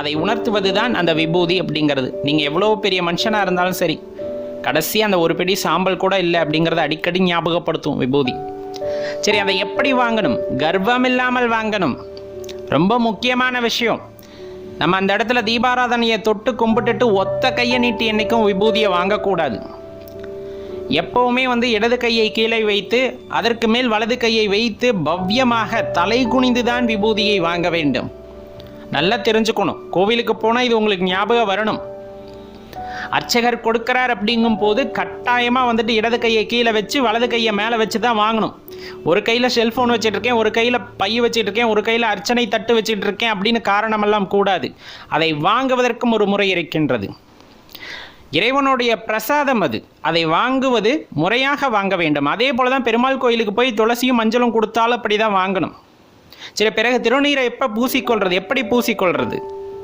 அதை உணர்த்துவது தான் அந்த விபூதி அப்படிங்கிறது. நீங்கள் எவ்வளோ பெரிய மனுஷனாக இருந்தாலும் சரி, கடைசி அந்த ஒரு பிடி சாம்பல் கூட இல்லை அப்படிங்கிறத அடிக்கடி ஞாபகப்படுத்தும் விபூதி. சரி, அதை எப்படி வாங்கணும்? கர்வம் இல்லாமல் வாங்கணும். ரொம்ப முக்கியமான விஷயம். நம்ம அந்த இடத்துல தீபாராதனையை தொட்டு கும்பிட்டுட்டு ஒத்த கையை நீட்டி என்றைக்கும் விபூதியை வாங்கக்கூடாது. எப்போவுமே இடது கையை கீழே வைத்து அதற்கு மேல் வலது கையை வைத்து பவ்யமாக தலை குனிந்து தான் விபூதியை வாங்க வேண்டும். நல்லா தெரிஞ்சுக்கணும். கோவிலுக்கு போனால் இது உங்களுக்கு ஞாபகம் வரணும். அர்ச்சகர் கொடுக்கிறார் அப்படிங்கும் போது கட்டாயமாக இடது கையை கீழே வச்சு வலது கையை மேலே வச்சு தான் வாங்கணும். ஒரு கையில் செல்ஃபோன் வச்சுட்டு இருக்கேன், ஒரு கையில் பை வச்சுட்டு இருக்கேன், ஒரு கையில் அர்ச்சனை தட்டு வச்சுட்டு இருக்கேன் அப்படின்னு காரணமெல்லாம் கூடாது. அதை வாங்குவதற்கும் ஒரு முறை இருக்கின்றது. இறைவனுடைய பிரசாதம் அது. அதை வாங்குவது முறையாக வாங்க வேண்டும். அதே போல தான் பெருமாள் கோயிலுக்கு போய் துளசியும் மஞ்சளும் கொடுத்தாலும் அப்படி தான் வாங்கணும். சரி, பிறகு திருநீரை எப்போ பூசிக்கொள்வது, எப்படி பூசிக்கொள்வது?